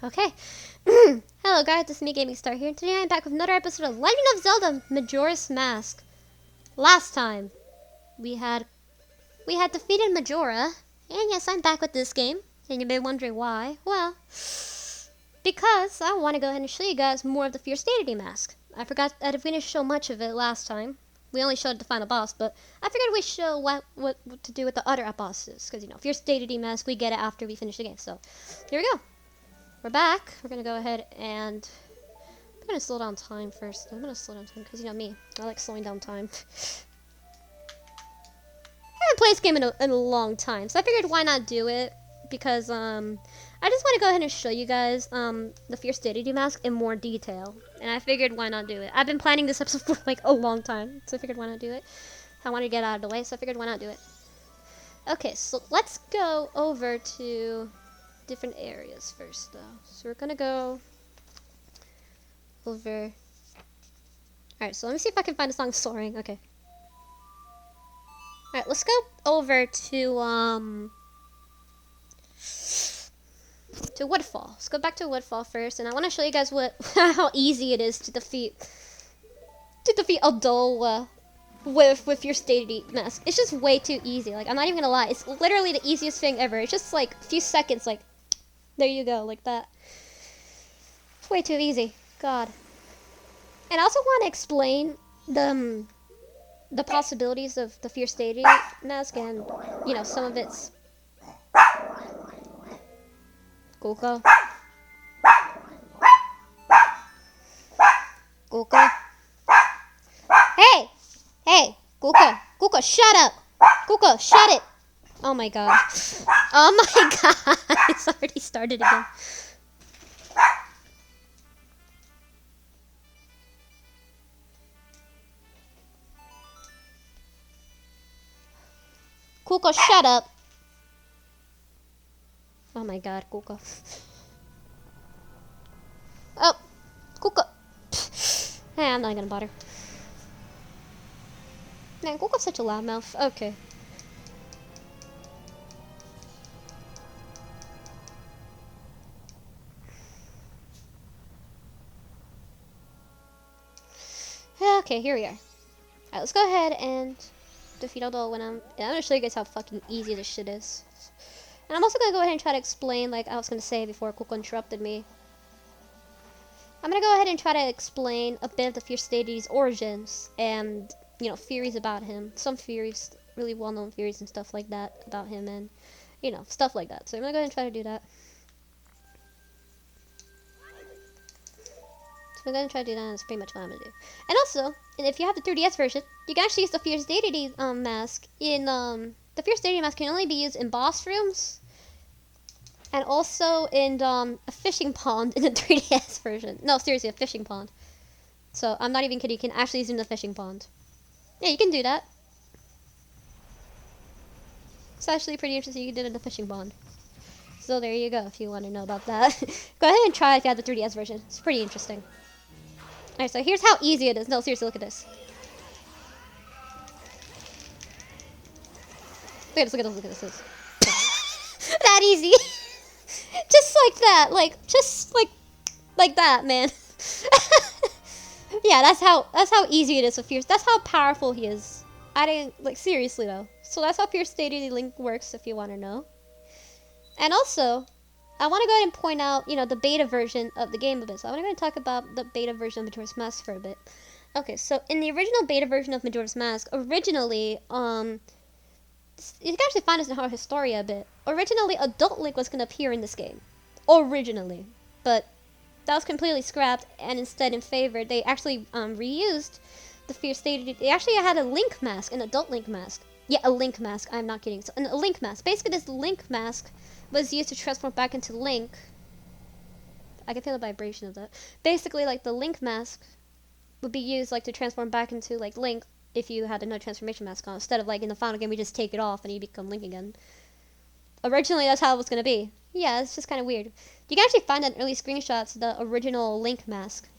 Okay. Hello guys, this is me Gaming Star here, and today I'm back with another episode of Legend of Zelda Majora's Mask. Last time we had defeated Majora, and yes, I'm back with this game. And you may be wondering why. Well, because I want to go ahead and show you guys more of the Fierce Deity Mask. I forgot that we didn't show much of it last time. We only showed the final boss, but I figured we'd show what to do with the other bosses, because Fierce Deity Mask, we get it after we finish the game. So, here we go. We're back. We're gonna go ahead and I'm gonna slow down time first. I'm gonna slow down time because me, I like slowing down time. I haven't played this game in a long time, so I figured why not do it, because I just want to go ahead and show you guys the Fierce Deity Mask in more detail, and I figured why not do it. I've been planning this episode for like a long time, so I figured why not do it. I wanted to get out of the way, so I figured why not do it. Okay, so let's go over to different areas first, though. So we're gonna go over. Alright, so let me see if I can find a song Soaring. Okay. Alright, let's go over to Woodfall. Let's go back to Woodfall first, and I want to show you guys how easy it is to defeat Adol with your Deity Mask. It's just way too easy. Like, I'm not even gonna lie, it's literally the easiest thing ever. It's just like a few seconds, like there you go, like that. It's way too easy. God. And I also want to explain the possibilities of the Fierce Deity Mask and, some of its... Kuka. Kuka. Hey! Hey! Kuka! Kuka, shut up! Kuka, shut it! Oh my god. Oh my god! It's already started again. Kuka, shut up! Oh my god, Kuka. Oh! Kuka! Hey, I'm not gonna bother. Man, Kuka's such a loudmouth. Okay. Okay, here we are. Alright, let's go ahead and defeat Adol when I'm gonna show you guys how fucking easy this shit is. And I'm also gonna go ahead and try to explain, like I was gonna say before Kuka interrupted me. I'm gonna go ahead and try to explain a bit of the Fierce Deity's origins and, theories about him. Some theories, really well-known theories and stuff like that about him and, stuff like that. So I'm gonna go ahead and try to do that. So I'm going to try to do that, and that's pretty much what I'm going to do. And also, if you have the 3DS version, you can actually use the Fierce Deity Mask in, the Fierce Deity Mask can only be used in boss rooms, and also in, a fishing pond in the 3DS version. No, seriously, a fishing pond. So, I'm not even kidding, you can actually use it in the fishing pond. Yeah, you can do that. It's actually pretty interesting, you can do it in the fishing pond. So there you go, if you want to know about that. Go ahead and try it if you have the 3DS version. It's pretty interesting. Alright, so here's how easy it is. No, seriously, look at this. Look at this, look at this, look at this. That easy. Just like that. Just like that, man. Yeah, that's how easy it is with Fierce. That's how powerful he is. Seriously though. So that's how Fierce Deity Link works, if you want to know. And also, I want to go ahead and point out, the beta version of the game a bit. So I want to go ahead and talk about the beta version of Majora's Mask for a bit. Okay, so in the original beta version of Majora's Mask, originally, you can actually find this in Horror Historia a bit. Originally, Adult Link was going to appear in this game. Originally. But that was completely scrapped, and instead in favor, they actually reused the Fierce Deity. They actually had a Link mask, an Adult Link mask. Yeah, a Link mask. I'm not kidding. So, a Link mask. Basically, this Link mask was used to transform back into Link. I can feel the vibration of that. Basically, the Link mask would be used, to transform back into, Link if you had a no transformation mask on. Instead of, in the final game, you just take it off and you become Link again. Originally, that's how it was going to be. Yeah, it's just kind of weird. You can actually find that in early screenshots, the original Link mask,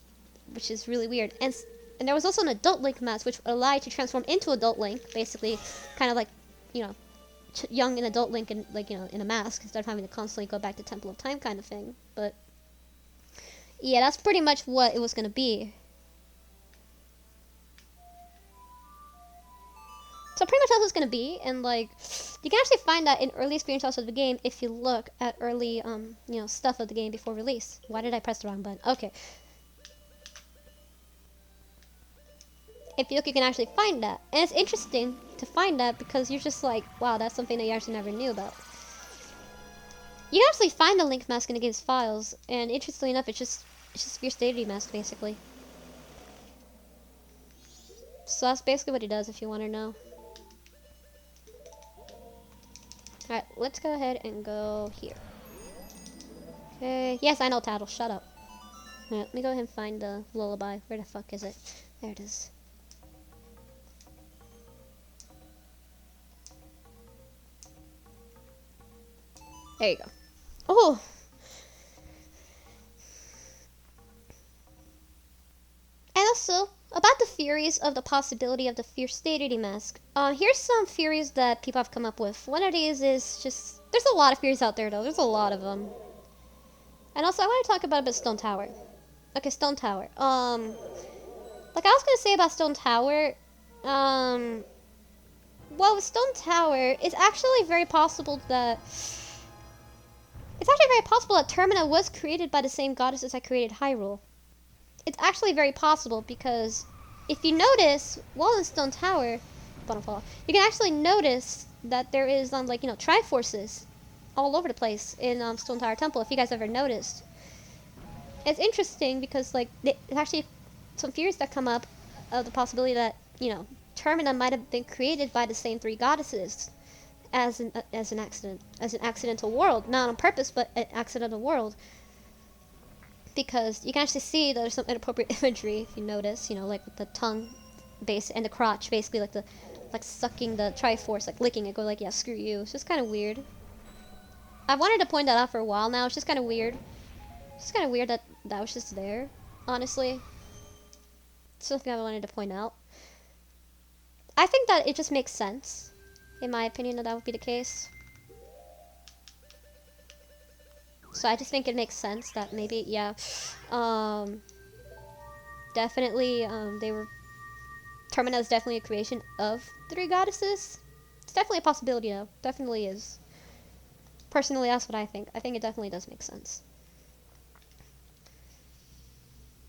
which is really weird. And there was also an Adult Link mask, which allowed you to transform into Adult Link, basically, kind of young and adult Link in in a mask instead of having to constantly go back to Temple of Time kind of thing. But Yeah, that's pretty much what it was gonna be. So pretty much that's what it's gonna be, and like, you can actually find that in early screenshots of the game if you look at early, you know, stuff of the game before release. Why did I press the wrong button? Okay. If you look, you can actually find that, and it's interesting to find that because you're just like, wow, that's something that you actually never knew about. You can actually find the Link mask in the game's files, and interestingly enough, it's just Fierce Deity mask basically. So that's basically what he does if you want to know. Alright, let's go ahead and go here. Okay, yes, I know Tattle, shut up. Alright, let me go ahead and find the lullaby. Where the fuck is it? There it is. There you go. Oh! And also, about the theories of the possibility of the Fierce Deity mask. Here's some theories that people have come up with. One of these is just... There's a lot of theories out there, though. There's a lot of them. And also, I want to talk about a bit Stone Tower. Okay, Stone Tower. Like I was gonna say about Stone Tower, well, with Stone Tower, it's actually very possible that... It's actually very possible that Termina was created by the same goddesses that created Hyrule. It's actually very possible because if you notice, while in Stone Tower, you can actually notice that there is, like, you know, Triforces all over the place in Stone Tower Temple, if you guys ever noticed. It's interesting because, like, it's actually some theories that come up of the possibility that, you know, Termina might have been created by the same three goddesses as an accidental world, not on purpose, but an accidental world. Because you can actually see that there's some inappropriate imagery if you notice, you know, like with the tongue base and the crotch, basically like sucking the Triforce, like licking it, go like, yeah, screw you. It's just kind of weird. I've wanted to point that out for a while now. It's just kind of weird. It's just kind of weird that that was just there, honestly. It's something I wanted to point out. I think that it just makes sense, in my opinion, that would be the case. So I just think it makes sense that maybe, yeah, definitely, Termina is definitely a creation of the three goddesses. It's definitely a possibility, though. Definitely is. Personally, that's what I think. I think it definitely does make sense.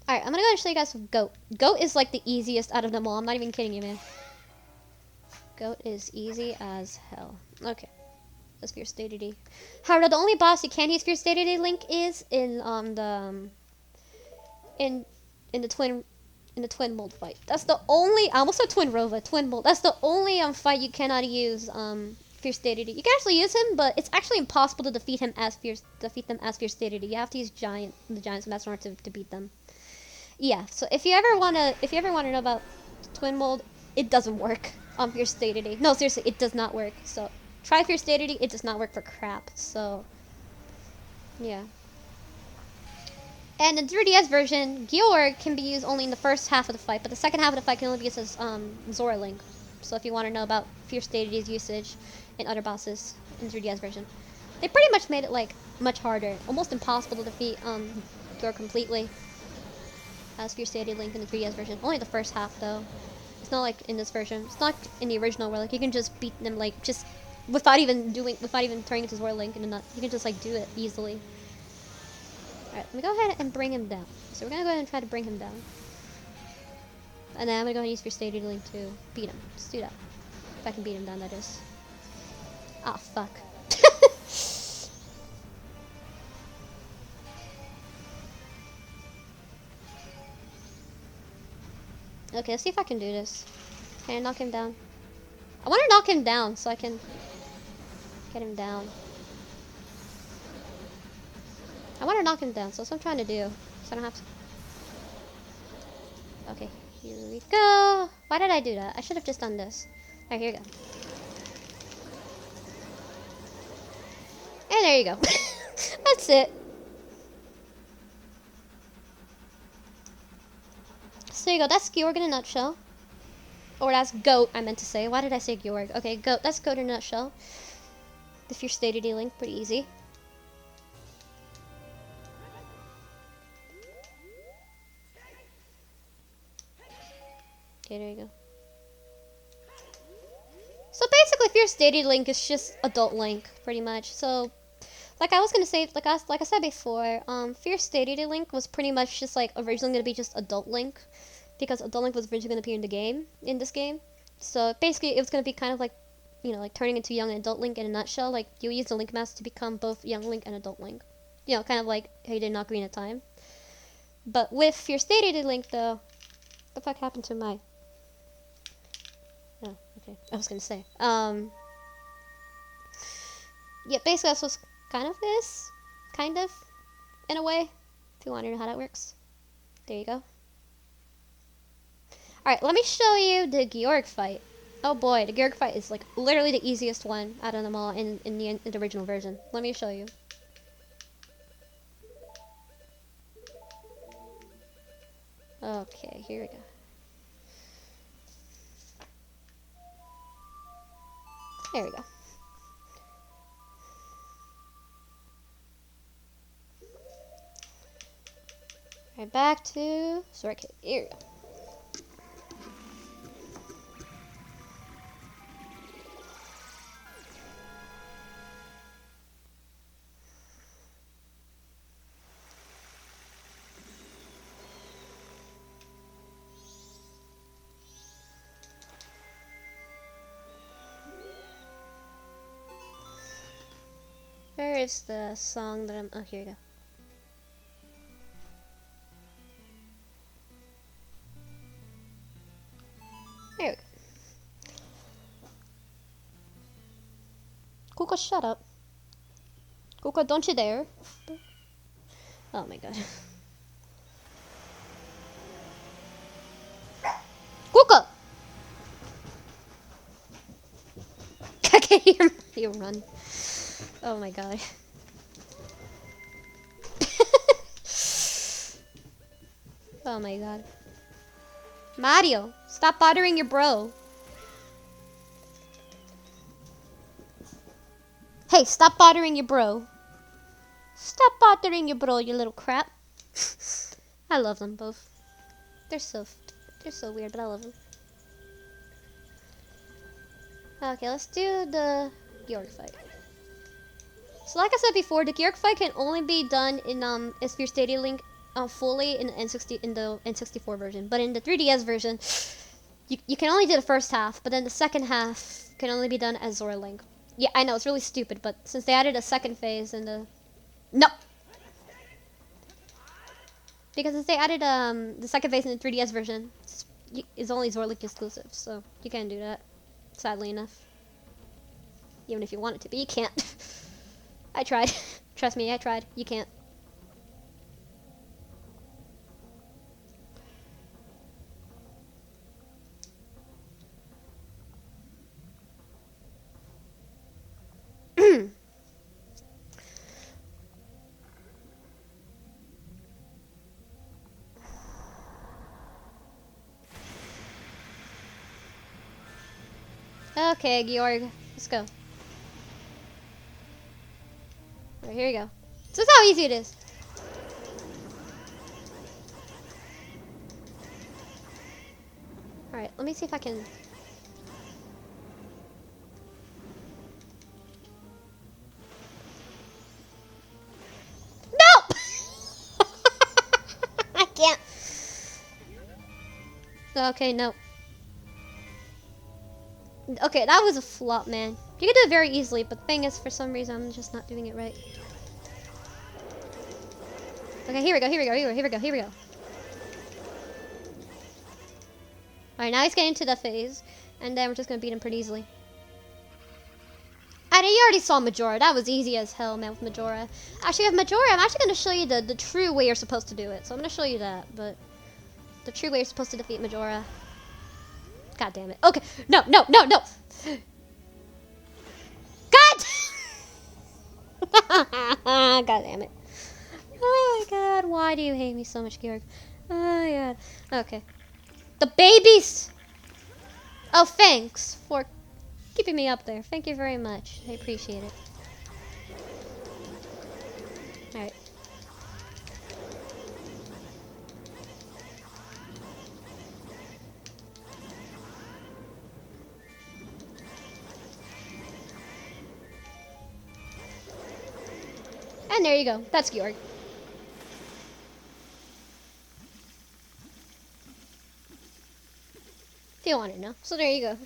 Alright, I'm gonna go and show you guys some Goat. Goat is like the easiest out of them all. I'm not even kidding you, man. Goat is easy as hell. Okay. That's Fierce Deity. However, the only boss you can use Fierce Deity Link is in the twin mold fight. That's the only I almost said twin Rova, twin mold. That's the only fight you cannot use Fierce Deity. You can actually use him, but it's actually impossible to defeat them as Fierce Deity. You have to use the Giant's Master in order to beat them. Yeah, so if you ever wanna know about twin mold, it doesn't work on Fierce Deity. No, seriously, it does not work. So try Fierce Deity, it does not work for crap. So yeah. And in the 3DS version, Georg can be used only in the first half of the fight, but the second half of the fight can only be used as Zora Link. So if you want to know about Fierce Deity's usage in other bosses in the 3DS version, they pretty much made it like much harder, almost impossible to defeat Georg completely as Fierce Deity Link in the 3DS version. Only the first half though. It's not like in this version. It's not in the original where like you can just beat them like just without even turning into Zora Link, and you can just like do it easily. Alright, let me go ahead and bring him down. So we're gonna go ahead and try to bring him down. And then I'm gonna go ahead and use Fierce Deity Link to beat him. Let's do that. If I can beat him down, that is. Ah, fuck. Okay, let's see if I can do this. Can I knock him down? I want to knock him down so I can get him down. I want to knock him down, so that's what I'm trying to do. So I don't have to... Okay, here we go. Why did I do that? I should have just done this. Alright, here we go. And there you go. That's it. So there you go. That's Georg in a nutshell. Or that's Goat, I meant to say. Why did I say Georg? Okay, Goat. That's Goat in a nutshell. The Fierce Deity Link, pretty easy. Okay, there you go. So basically, Fierce Deity Link is just adult Link, pretty much. So, like I was gonna say, like I said before, Fierce Deity Link was pretty much just like originally gonna be just adult Link, because adult Link was originally gonna appear in the game, in this game. So basically, it was gonna be kind of like, you know, like turning into young and adult Link in a nutshell. Like you use the Link Master to become both young Link and adult Link. You know, kind of like how you did in Ocarina of Time. But with Fierce Deity Link, though, what the fuck happened to my? Oh, okay. I was gonna say. Yeah, basically that's what kind of is. Kind of. In a way. If you want to know how that works. There you go. Alright, let me show you the Georg fight. Oh boy, the Georg fight is like literally the easiest one out of them all in the original version. Let me show you. Okay, here we go. There we go. Alright, back to Sword Cave. Here we go. Where is the song that I'm... Oh, here we go. There we go. Kuka, shut up. Kuka, don't you dare. Oh my god. Kuka! I can't hear you run. Oh my god. Oh my god. Mario, stop bothering your bro. Hey, stop bothering your bro. Stop bothering your bro, you little crap. I love them both. They're so weird, but I love them. Okay, let's do the Georg fight. So like I said before, the Georg fight can only be done in Fierce Deity Link fully in the N64 version, but in the 3DS version, you can only do the first half, but then the second half can only be done as Zora Link. Yeah, I know it's really stupid, but since they added a second phase in the because since they added the second phase in the 3DS version, it's only Zora Link exclusive, so you can't do that. Sadly enough, even if you wanted to, but you can't. I tried. Trust me, I tried. You can't. Okay, Georg, let's go. Alright, here we go. So this is how easy it is. Alright, let me see if I can... No! I can't. Okay, no. Okay, that was a flop, man. You can do it very easily, but the thing is, for some reason, I'm just not doing it right. Okay, here we go, here we go, here we go, here we go, here we go. Alright, now he's getting to the phase, and then we're just gonna beat him pretty easily. And you already saw Majora. That was easy as hell, man, with Majora. Actually, with Majora, I'm actually gonna show you the true way you're supposed to do it. So I'm gonna show you that, but the true way you're supposed to defeat Majora. God damn it. Okay, no, no, no, no! God! God damn it. Oh my god, why do you hate me so much, Georg? Oh my god. Okay. The babies! Oh, thanks for keeping me up there. Thank you very much. I appreciate it. Alright. And there you go. That's Georg. If you want to know. So there you go.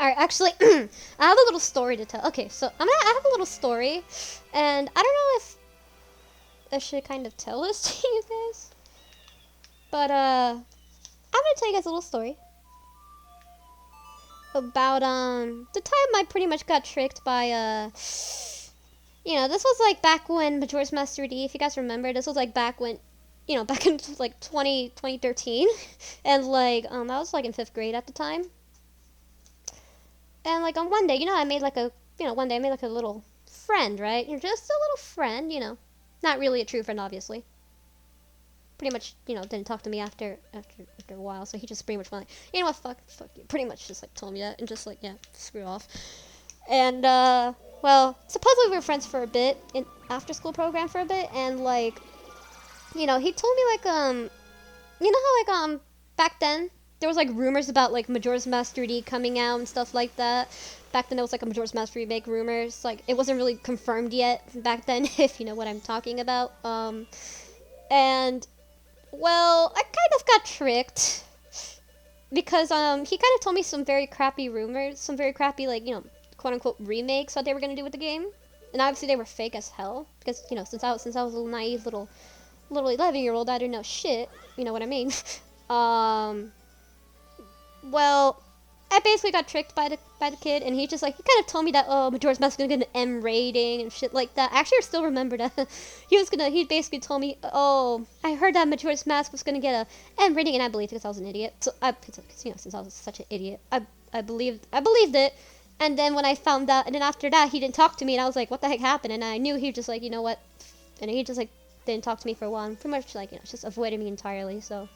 Alright, actually, I have a little story to tell. Okay, so I have a little story, and I don't know if I should kind of tell this to you guys, but I'm gonna tell you guys a little story about the time I pretty much got tricked by this was like back when Majora's Mask 3D, if you guys remember, this was like back when, back in like 2013, and like I was like in 5th grade at the time. And like on one day, I made like one day I made like a little friend, right? Just a little friend, not really a true friend, obviously. Pretty much, didn't talk to me after a while, so he just pretty much went like, you know what, fuck you. Pretty much just like told me that and just like, yeah, screw off. And well, supposedly we were friends for a bit in after school program for a bit, and like, he told me like how like back then there was like rumors about like Majora's Mask 3D coming out and stuff like that. Back then there was like a Majora's Mask remake rumors. Like it wasn't really confirmed yet back then, if you know what I'm talking about. And well, I kind of got tricked because he kind of told me some very crappy rumors, some very crappy like quote unquote remakes that they were gonna do with the game, and obviously they were fake as hell because since I was a little naive little 11-year-old, I didn't know shit. You know what I mean? Well, I basically got tricked by the kid, and he kind of told me that Majora's Mask is gonna get an M rating and shit like that. Actually, I still remember that. He basically told me, oh, I heard that Majora's Mask was gonna get a M rating, and I believed it because I was an idiot. So since I was such an idiot, I believed it. And then when I found out, and then after that, he didn't talk to me, and I was like, what the heck happened? And I knew he was just like, you know what, and he just like didn't talk to me for a while, and pretty much like just avoided me entirely. So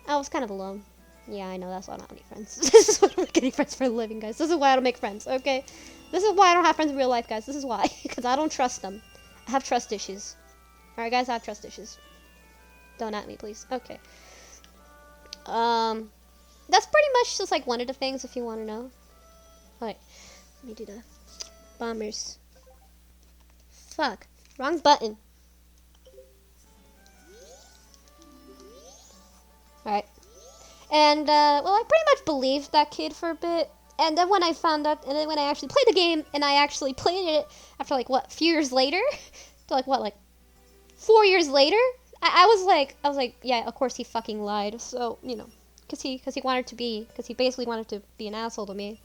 I was kind of alone. Yeah, I know, that's why I don't have any friends. This is why I don't make any friends for a living, guys. This is why I don't make friends, okay? This is why I don't have friends in real life, guys. This is why. Because I don't trust them. I have trust issues. Alright, guys, I have trust issues. Don't at me, please. Okay. That's pretty much just like one of the things, if you want to know. Alright. Let me do the bombers. Fuck. Wrong button. Alright. And, well, I pretty much believed that kid for a bit. And then when I found out, and then when I actually played the game, and I actually played it after, like, what, a few years later? So, like, what, like, 4 years later? I was like, yeah, of course he fucking lied. So, because he basically wanted to be an asshole to me.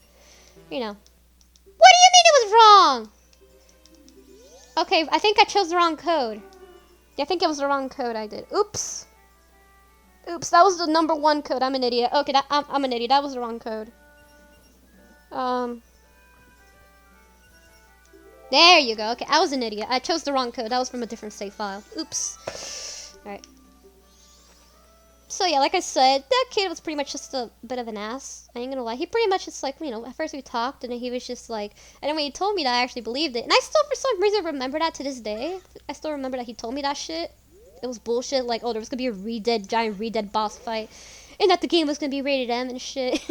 What do you mean it was wrong? Okay, I think I chose the wrong code. Yeah, I think it was the wrong code I did. Oops. Oops, that was the number 1 code. I'm an idiot. Okay, I'm an idiot. That was the wrong code. There you go. Okay, I was an idiot. I chose the wrong code. That was from a different save file. Oops. Alright. So yeah, like I said, that kid was pretty much just a bit of an ass. I ain't gonna lie. He pretty much just like, at first we talked, and then he was just like, and then when he told me that, I actually believed it. And I still, for some reason, remember that to this day. I still remember that he told me that shit. It was bullshit, like, oh, there was gonna be a giant Red boss fight, and that the game was gonna be rated M and shit.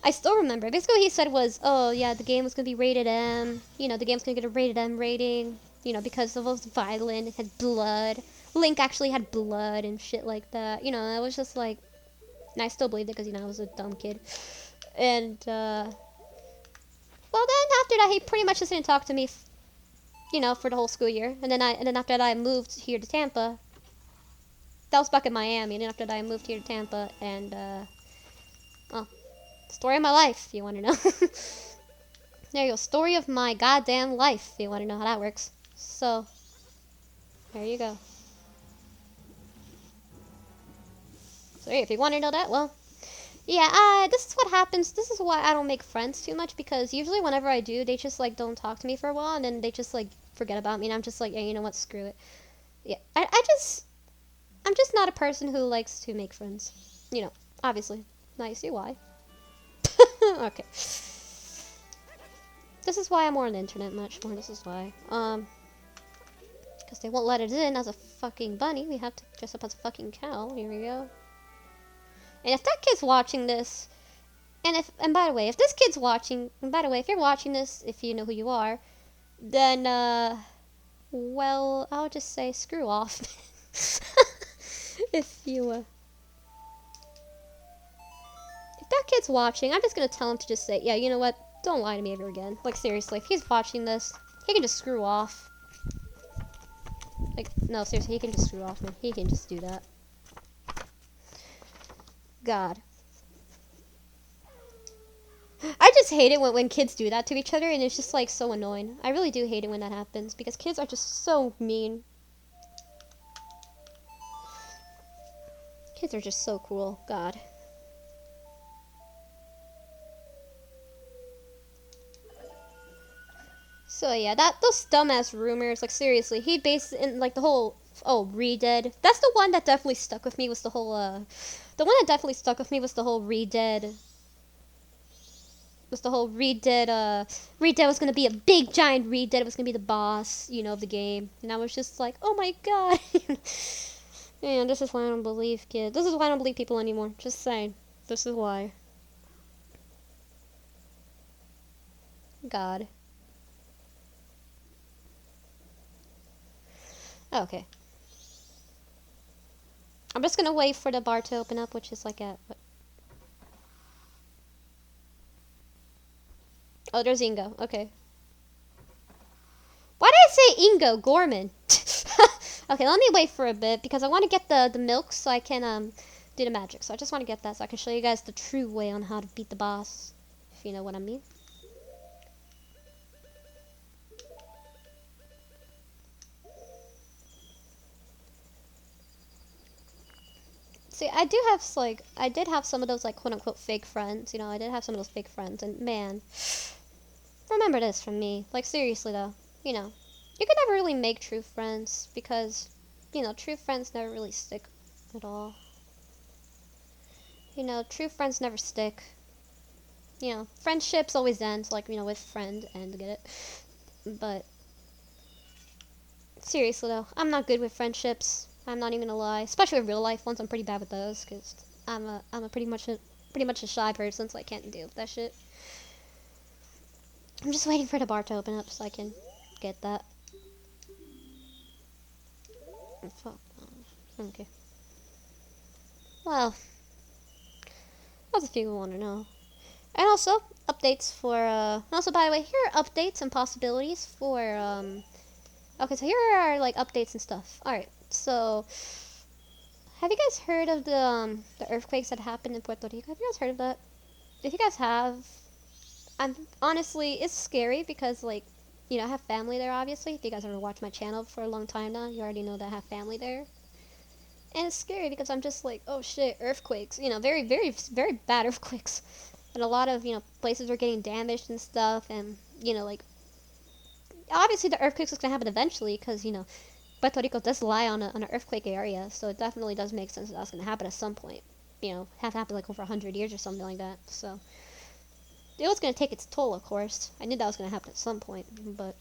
I still remember. Basically what he said was, oh, yeah, the game was gonna be rated M, the game's gonna get a rated M rating, because it was violent, it had blood. Link actually had blood and shit like that. I was just like, and I still believed it because, I was a dumb kid. And, well, then after that, he pretty much just didn't talk to me, for the whole school year. And then after that, I moved here to Tampa. That was back in Miami, and then after that I moved here to Tampa, and, well, story of my life, if you want to know. There you go, story of my goddamn life, if you want to know how that works. So, there you go. So, if you want to know that, well, Yeah, this is what happens. This is why I don't make friends too much, because usually whenever I do, they just like don't talk to me for a while, and then they just like forget about me, and I'm just like, yeah, you know what, screw it. Yeah, I'm just not a person who likes to make friends. You know, obviously. Now you see why. Okay. This is why I'm more on the internet much more. This is why. Because they won't let it in as a fucking bunny. We have to dress up as a fucking cow. Here we go. And if that kid's watching this, and by the way, if this kid's watching, and by the way, if you're watching this, if you know who you are, then well, I'll just say screw off. if you if that kid's watching, I'm just gonna tell him to just say, yeah, you know what? Don't lie to me ever again. Like seriously, if he's watching this, he can just screw off. Like no, seriously, he can just screw off, man. He can just do that. God. I just hate it when kids do that to each other, and it's just like so annoying. I really do hate it when that happens because kids are just so mean. Kids are just so cruel. God. So yeah, those dumbass rumors, like seriously, he based it in like the whole Re-Dead. That's the one that definitely stuck with me was the whole the one that definitely stuck with me was the whole Re-Dead Re-Dead was gonna be a big giant Re-Dead, it was gonna be the boss, you know, of the game. And I was just like, oh my god. Man, this is why I don't believe kids. This is why I don't believe people anymore. Just saying. This is why. God. Okay. I'm just gonna wait for the bar to open up, which is like at what? Oh, there's Ingo. Okay. Why did I say Ingo Gorman? Okay, let me wait for a bit because I want to get the milk so I can do the magic. So I just want to get that so I can show you guys the true way on how to beat the boss, if you know what I mean. See, I did have some of those like quote unquote fake friends. You know, I did have some of those fake friends, and man, remember this from me. Like seriously though, you know, you can never really make true friends because, you know, true friends never really stick at all. You know, true friends never stick. You know, friendships always end, like, you know, with friend and get it. But seriously though, I'm not good with friendships. I'm not even gonna lie, especially with real life ones. I'm pretty bad with those because I'm a pretty much a shy person, so I can't deal with that shit. I'm just waiting for the bar to open up so I can get that. Fuck. Okay. Well, that's a few people want to know. And also, updates for, also, by the way, here are updates and possibilities for, okay, so here are, like, updates and stuff. Alright, so, have you guys heard of the earthquakes that happened in Puerto Rico? Have you guys heard of that? If you guys have, I'm, honestly, it's scary because, like, you know, I have family there, obviously. If you guys ever watched my channel for a long time now, you already know that I have family there. And it's scary because I'm just like, oh shit, earthquakes. You know, very, very, very bad earthquakes. And a lot of, you know, places are getting damaged and stuff. And, you know, like, obviously the earthquakes is going to happen eventually because, you know, Puerto Rico does lie on an earthquake area. So it definitely does make sense that that's going to happen at some point. You know, have to happen like over 100 years or something like that. So it was going to take its toll, of course. I knew that was going to happen at some point. But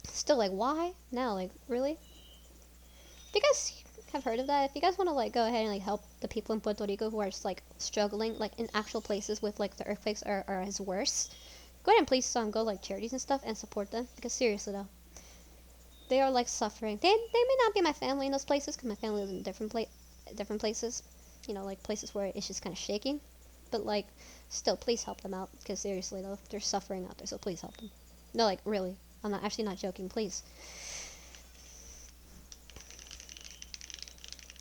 still, like, why? Now, like, really? Do you guys have heard of that? If you guys want to like go ahead and like help the people in Puerto Rico who are just like struggling like in actual places with like the earthquakes are as worse, go ahead and please go like charities and stuff and support them because seriously though, they are like suffering. They may not be my family in those places because my family lives in different places, you know, like places where it's just kind of shaking, but like still please help them out because seriously though, they're suffering out there, so please help them. No, like really, I'm not actually not joking, please.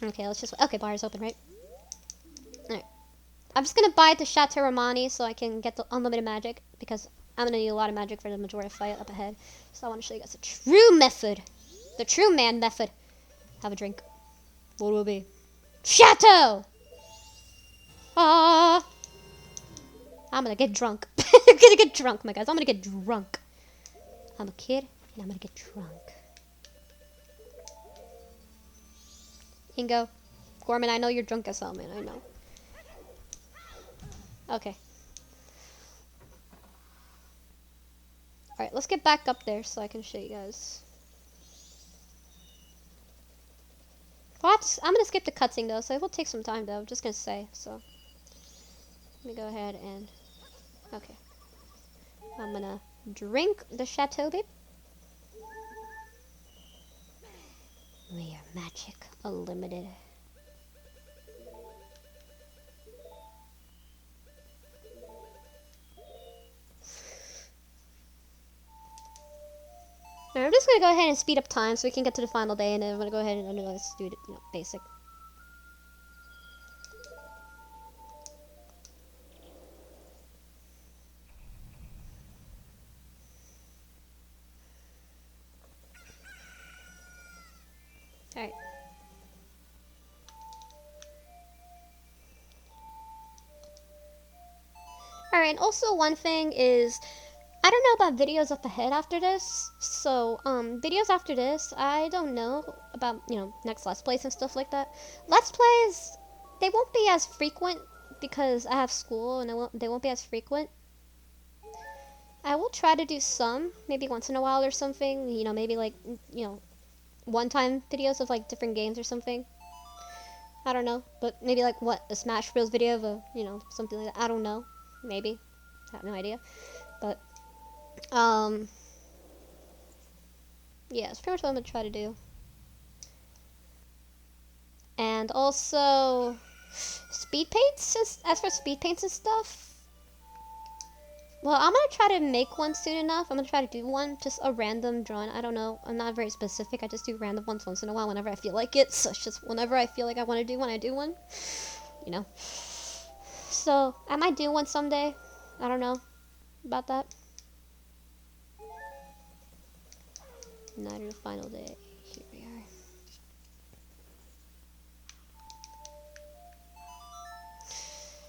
Okay, let's just... Okay, bar is open, right? Alright. I'm just gonna buy the Chateau Romani so I can get the unlimited magic, because I'm gonna need a lot of magic for the Majora fight up ahead. So I want to show you guys the true method. The true man method. Have a drink. What will it be? Chateau! Ah! I'm gonna get drunk. I'm gonna get drunk, my guys. I'm gonna get drunk. I'm a kid, and I'm gonna get drunk. Ingo, Gorman, I know you're drunk as hell, man. I know. Okay. Alright, let's get back up there so I can show you guys. I'm gonna skip the cutscene though, so it will take some time though. I'm just gonna say, so. Let me go ahead and... Okay. I'm gonna drink the Chateau, babe. We are magic unlimited. Now I'm just gonna go ahead and speed up time so we can get to the final day, and then I'm gonna go ahead and let's do it, basic. Alright. Alright, and also one thing is, I don't know about videos up ahead after this, so, videos after this, I don't know about, next Let's Plays and stuff like that. Let's Plays, they won't be as frequent because I have school, and they won't be as frequent. I will try to do some, maybe once in a while or something, maybe like, one-time videos of like different games or something. I don't know, but maybe like a Smash Bros video of a, something like that. I don't know, maybe. I have no idea, but yeah, it's pretty much what I'm gonna try to do. And also speed paints. As for speed paints and stuff, well, I'm gonna try to make one soon enough. I'm gonna try to do one, just a random drawing. I don't know. I'm not very specific. I just do random ones once in a while whenever I feel like it. So it's just whenever I feel like I want to do one, I do one. So I might do one someday. I don't know about that. Night of the final day. Here we are.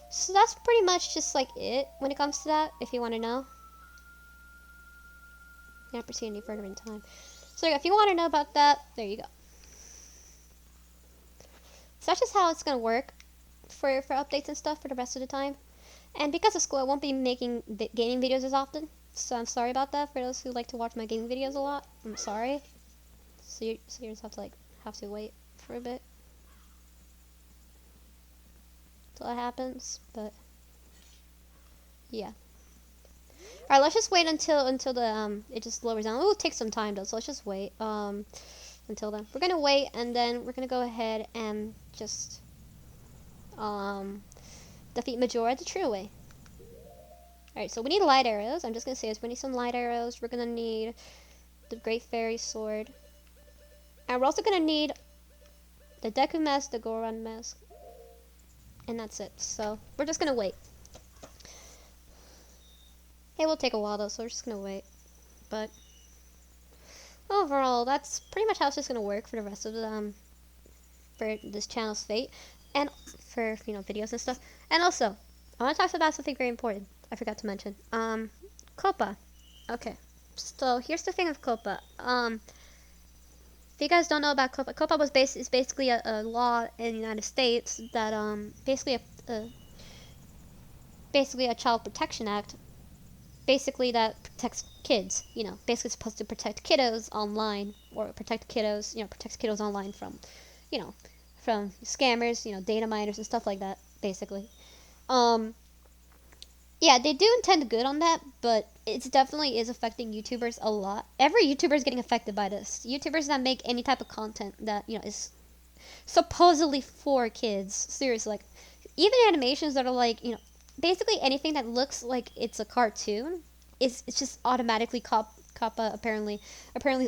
So that's pretty much just like it when it comes to that, if you want to know. Can't proceed any further in time. So if you want to know about that, there you go. So that's just how it's going to work for updates and stuff for the rest of the time. And because of school, I won't be making gaming videos as often. So I'm sorry about that for those who like to watch my gaming videos a lot. I'm sorry. So you just have to wait for a bit till that happens. But yeah. Alright, let's just wait until the it just lowers down. It will take some time though, so let's just wait until then. We're gonna wait, and then we're gonna go ahead and just defeat Majora the true way. Alright, so we need light arrows. I'm just gonna say this. We need some light arrows. We're gonna need the Great Fairy Sword. And we're also gonna need the Deku Mask, the Goron Mask. And that's it. So we're just gonna wait. It will take a while though, so we're just gonna wait. But overall, that's pretty much how it's just gonna work for the rest of the for this channel's fate, and for videos and stuff. And also, I want to talk about something very important. I forgot to mention. Copa. Okay. So here's the thing with Copa. If you guys don't know about Copa, Copa is basically a law in the United States that basically a Child Protection Act. Basically that protects kids. Basically supposed to protect kiddos online, or protect kiddos. Protects kiddos online from, from scammers, data miners and stuff like that. Basically. Yeah, they do intend good on that, but it definitely is affecting YouTubers a lot. Every YouTuber is getting affected by this. YouTubers that make any type of content that, is supposedly for kids. Seriously, like, even animations that are like, basically anything that looks like it's a cartoon, it's just automatically COPPA, apparently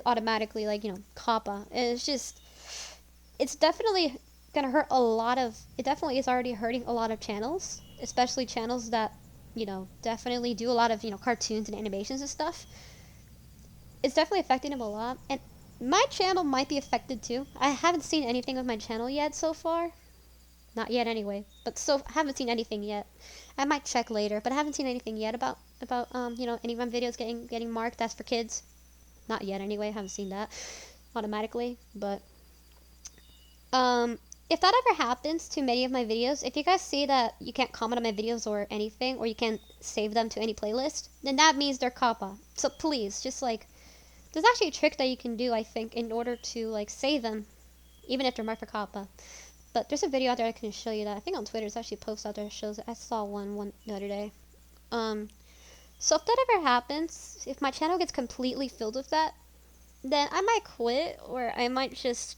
automatically, like, COPPA. It's definitely gonna hurt a lot of, it definitely is already hurting a lot of channels, especially channels that, definitely do a lot of, cartoons and animations and stuff. It's definitely affecting them a lot, and my channel might be affected too. I haven't seen anything with my channel yet so far. Not yet anyway. But so I haven't seen anything yet. I might check later, but I haven't seen anything yet about you know, any of my videos getting marked as for kids. Not yet anyway. I haven't seen that automatically, but if that ever happens to many of my videos, if you guys see that you can't comment on my videos or anything, or you can't save them to any playlist, then that means they're COPPA. So please, just like, there's actually a trick that you can do, I think, in order to like save them, even if they're marked for COPPA. But there's a video out there I can show you that. I think on Twitter, there's actually a post out there that shows it. I saw one the other day. So if that ever happens, if my channel gets completely filled with that, then I might quit, or I might just,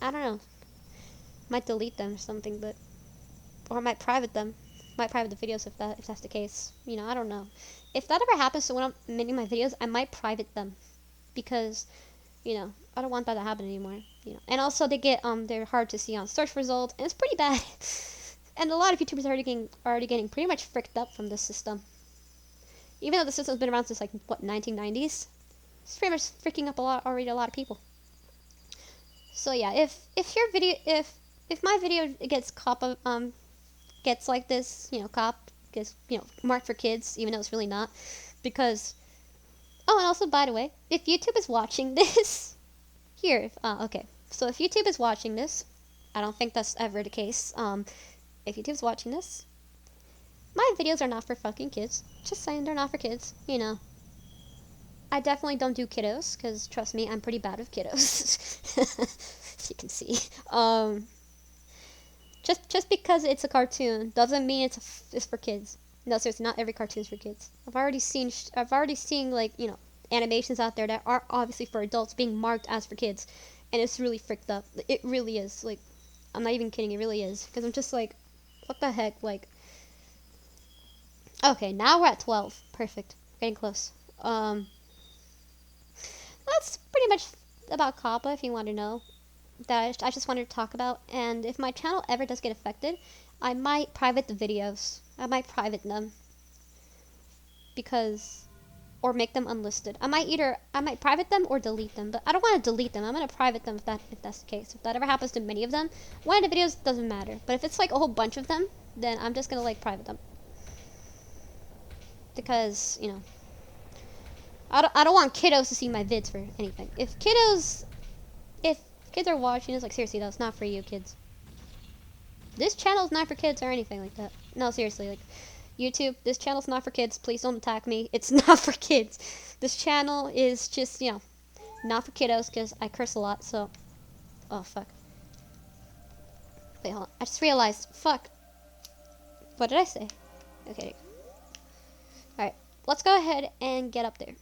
I don't know, might delete them or something, but, or I might private them. Might private the videos if that's the case. You know, I don't know. If that ever happens to one of many of my videos, I might private them, because, you know, I don't want that to happen anymore. You know, and also they're hard to see on search results, and it's pretty bad. And a lot of YouTubers are already getting pretty much fricked up from this system. Even though the system's been around since like what, 1990s, it's pretty much freaking up a lot of people. So yeah, if your video if my video gets gets like this, you know, gets, you know, marked for kids, even though it's really not, because, oh, and also, by the way, if YouTube is watching this, okay, so if YouTube is watching this, I don't think that's ever the case, if YouTube's watching this, my videos are not for fucking kids, just saying, they're not for kids, you know. I definitely don't do kiddos, because, trust me, I'm pretty bad with kiddos, as you can see, Just because it's a cartoon doesn't mean it's for kids. No, seriously, not every cartoon's for kids. I've already seen like, you know, animations out there that are obviously for adults being marked as for kids, and it's really fricked up. It really is. Like, I'm not even kidding. It really is. Because I'm just like, what the heck? Like, okay, now we're at 12. Perfect. Getting close. That's pretty much about COPPA, if you want to know. That I just wanted to talk about, and if my channel ever does get affected, I might private the videos. I might private them, because, or make them unlisted. I might private them or delete them, but I don't want to delete them. I'm gonna private them if that's the case. If that ever happens to many of them, one of the videos doesn't matter. But if it's like a whole bunch of them, then I'm just gonna like private them, because, you know, I don't want kiddos to see my vids for anything. If kids are watching this, like, seriously, though, it's not for you, kids. This channel is not for kids or anything like that. No, seriously, like, YouTube, this channel's not for kids. Please don't attack me. It's not for kids. This channel is just, you know, not for kiddos, because I curse a lot, so. Oh, fuck. Wait, hold on. I just realized. Fuck. What did I say? Okay. Alright. Let's go ahead and get up there.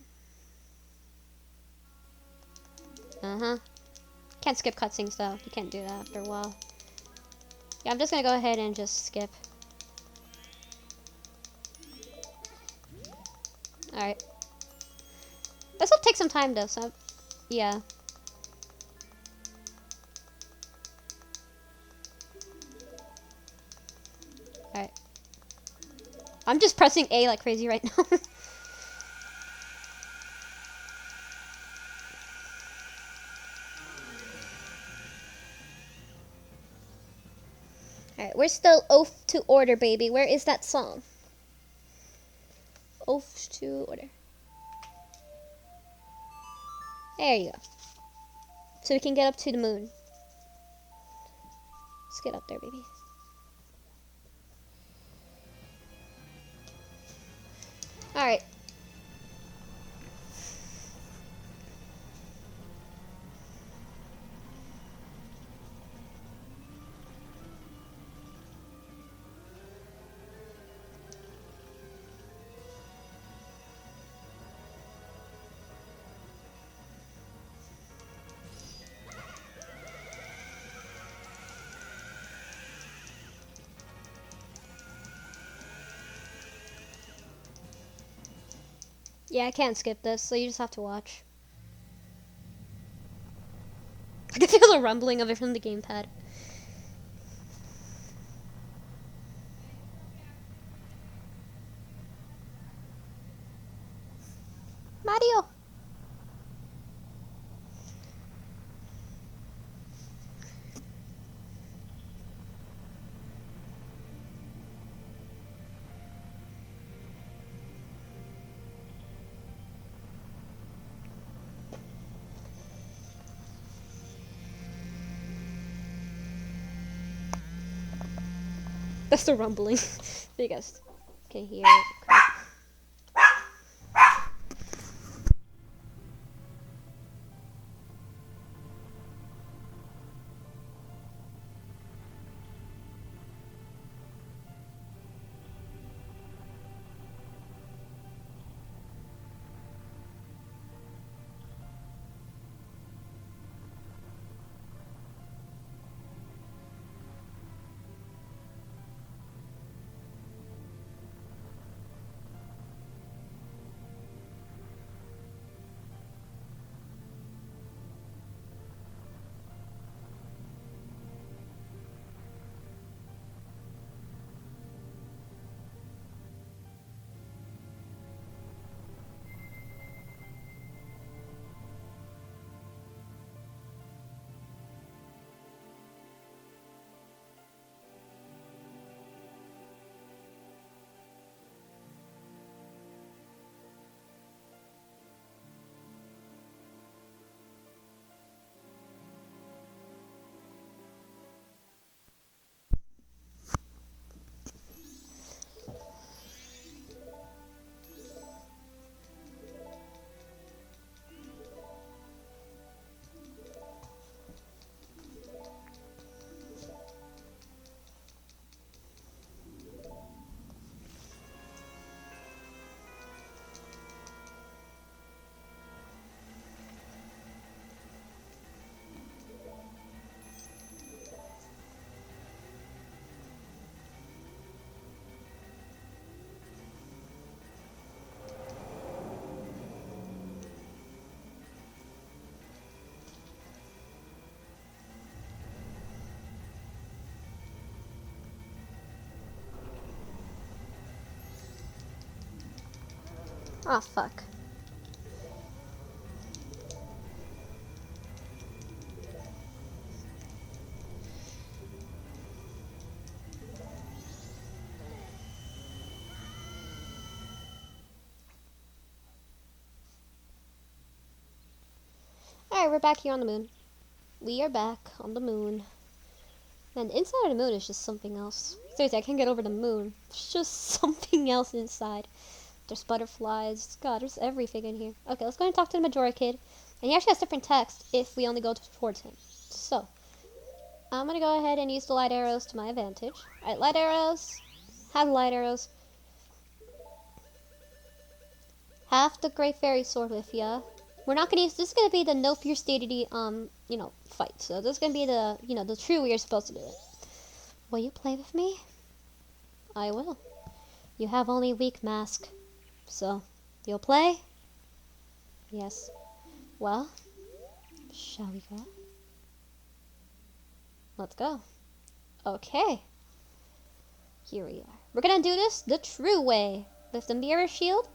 Uh-huh. Can't skip cutscenes, though. You can't do that after a while. Yeah, I'm just gonna go ahead and just skip. Alright. This will take some time, though, so, yeah. Alright. I'm just pressing A like crazy right now. Alright, we're still Oath to Order, baby. Where is that song? Oath to Order. There you go. So we can get up to the moon. Let's get up there, baby. Alright. Yeah, I can't skip this, so you just have to watch. I can feel the rumbling of it from the gamepad. Mario! That's the rumbling. You guys can hear it. Okay. Oh, fuck. Alright, we're back here on the moon. We are back on the moon. Man, the inside of the moon is just something else. Seriously, I can't get over the moon. There's just something else inside. There's butterflies. God, there's everything in here. Okay, let's go and talk to the Majora kid. And he actually has different text if we only go towards him. So, I'm gonna go ahead and use the light arrows to my advantage. Alright, light arrows. Have light arrows. Have the Great Fairy Sword with ya. We're not gonna use, this is gonna be the no fierce deity, fight. So this is gonna be the, the true way you're supposed to do it. Will you play with me? I will. You have only weak mask. So, you'll play? Yes. Well, shall we go? Let's go. Okay. Here we are. We're gonna do this the true way. With the mirror shield,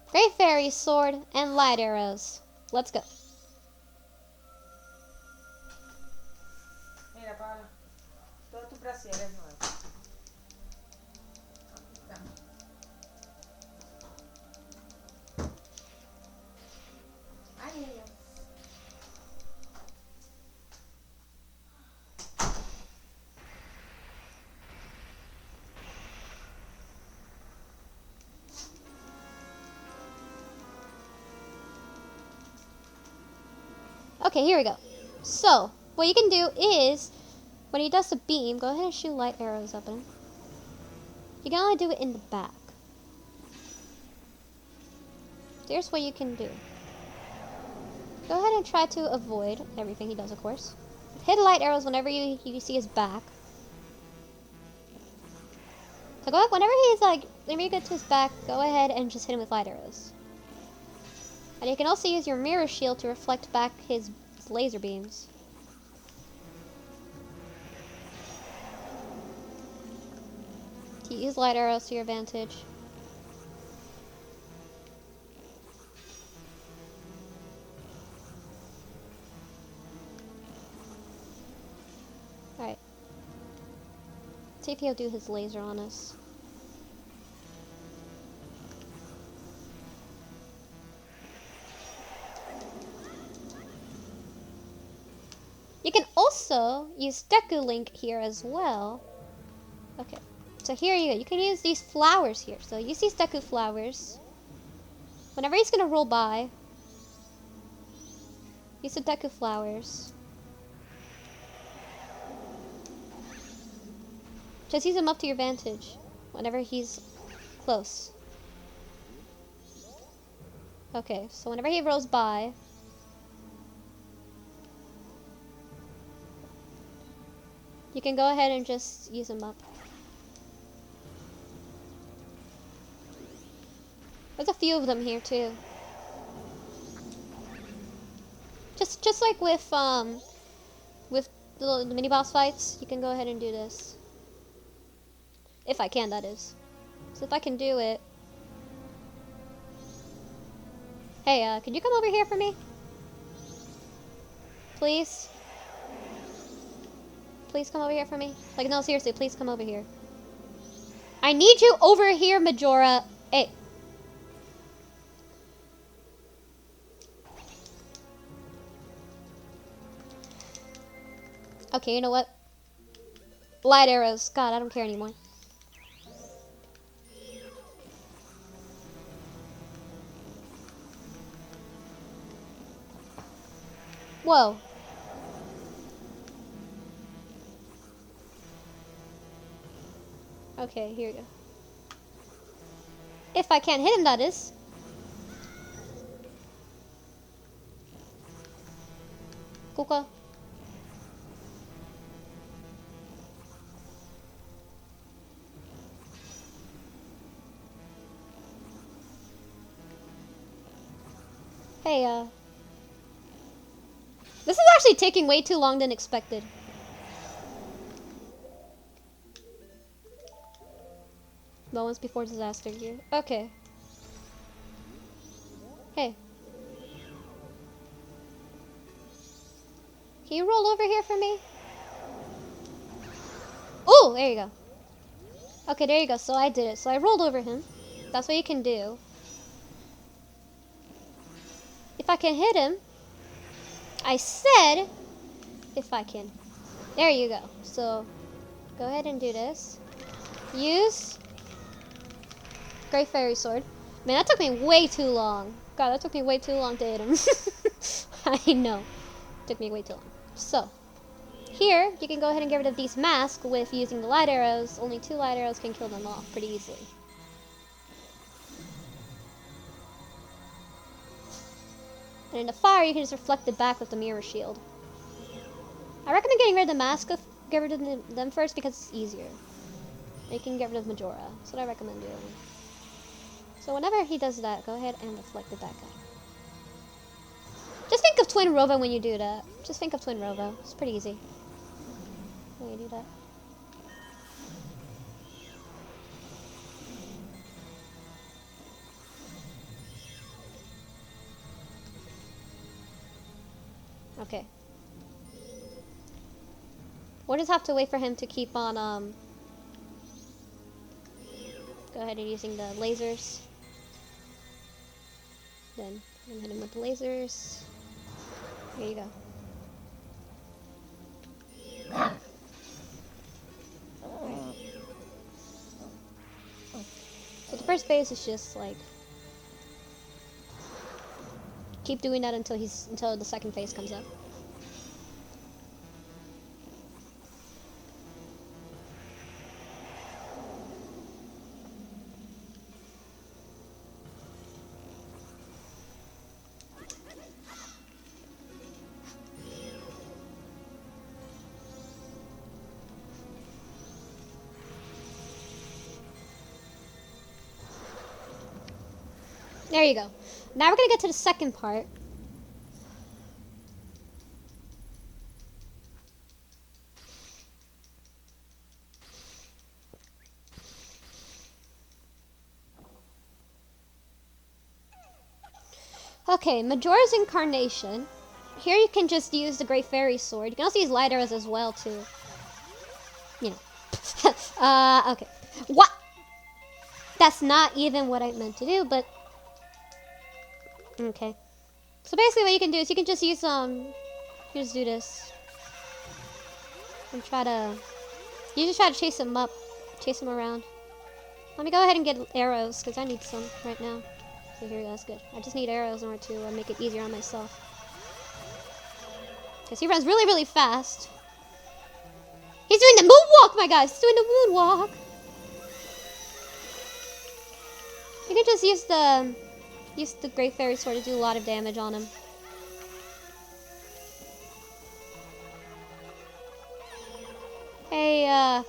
Great Fairy Sword, and light arrows. Let's go. Mira, Paula, todo tu brasier es nuevo. Ay, ay, ay. Okay, here we go. So, what you can do is, when he does the beam, go ahead and shoot light arrows up at him. You can only do it in the back. Here's what you can do. Go ahead and try to avoid everything he does, of course. Hit light arrows whenever you see his back. So go ahead, whenever you get to his back, go ahead and just hit him with light arrows. And you can also use your mirror shield to reflect back his laser beams. Use light arrows to your advantage. Alright. See if he'll do his laser on us. You can also use Deku Link here as well. Okay. So here you go. You can use these flowers here. So use these Deku flowers. Whenever he's gonna roll by, use the Deku flowers. Just use them up to your advantage whenever he's close. Okay, so whenever he rolls by, you can go ahead and just use them up. There's a few of them here too. Just like with the mini boss fights, you can go ahead and do this. If I can, that is. So if I can do it. Hey, could you come over here for me? Please? Please come over here for me. Like, no, seriously, please come over here. I need you over here, Majora. Hey. Okay, you know what? Light arrows. God, I don't care anymore. Whoa. Okay, here we go. If I can't hit him, that is. Kuka. Hey, this is actually taking way too long than expected. Moments before disaster here. Okay. Hey. Can you roll over here for me? Oh, there you go. Okay, there you go. So I did it. So I rolled over him. That's what you can do. If I can hit him, I said if I can. There you go. So go ahead and do this. Use Great Fairy Sword. Man, that took me way too long. God, that took me way too long to hit him. I know. Took me way too long. So, here, you can go ahead and get rid of these masks with using the light arrows. Only 2 light arrows can kill them off pretty easily. And in the fire, you can just reflect it back with the mirror shield. I recommend getting rid of the mask, get rid of them first because it's easier. And you can get rid of Majora. That's what I recommend doing. So whenever he does that, go ahead and reflect it back out. Just think of Twin Rova when you do that. Just think of Twin Rova. It's pretty easy when you do that. Okay. We'll just have to wait for him to keep on, go ahead and using the lasers. Then hit him with the lasers. There you go. Right. So the first phase is just like keep doing that until the second phase comes up. There you go. Now we're gonna get to the second part. Okay, Majora's Incarnation. Here you can just use the Great Fairy Sword. You can also use light arrows as well too. You know. Okay. What? That's not even what I meant to do, but okay. So basically what you can do is you can just use just do this. And you just try to chase him up Chase him around. Let me go ahead and get arrows, because I need some right now. So here we go, that's good. I just need arrows in order to make it easier on myself. Because he runs really, really fast. He's doing the moonwalk, my guys! He's doing the moonwalk! You can just use the Great Fairy Sword to do a lot of damage on him. Hey,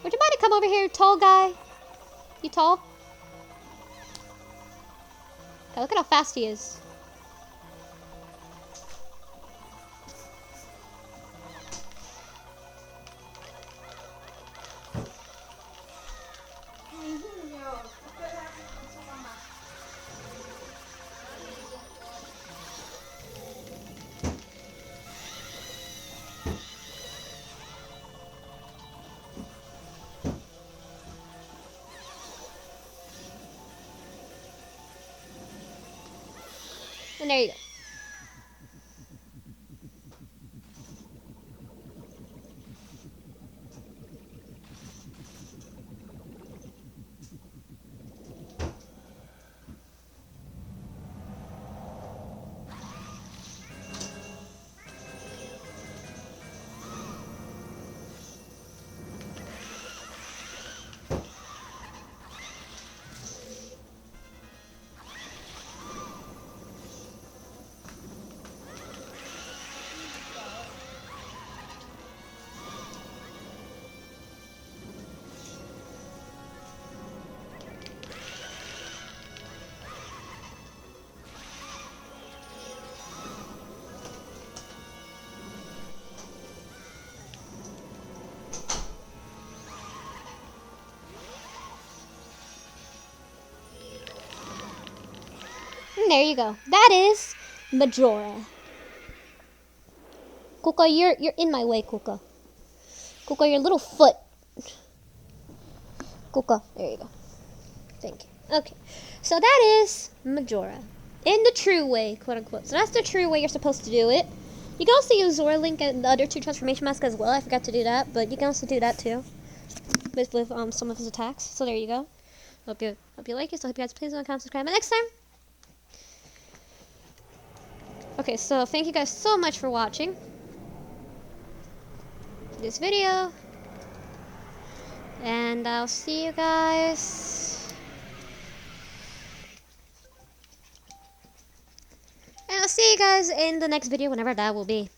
would you mind to come over here, tall guy? You tall? Okay, look at how fast he is. And there you go. And there you go. That is Majora. Kuka, you're in my way, Kuka. Kuka, your little foot. Kuka, there you go. Thank you. Okay, so that is Majora. In the true way, quote unquote. So that's the true way you're supposed to do it. You can also use Zora Link and the other two transformation masks as well. I forgot to do that, but you can also do that too. With some of his attacks. So there you go. Hope you like it. So hope you guys please don't comment, subscribe. And next time. Okay, so thank you guys so much for watching this video. And I'll see you guys. And I'll see you guys in the next video, whenever that will be.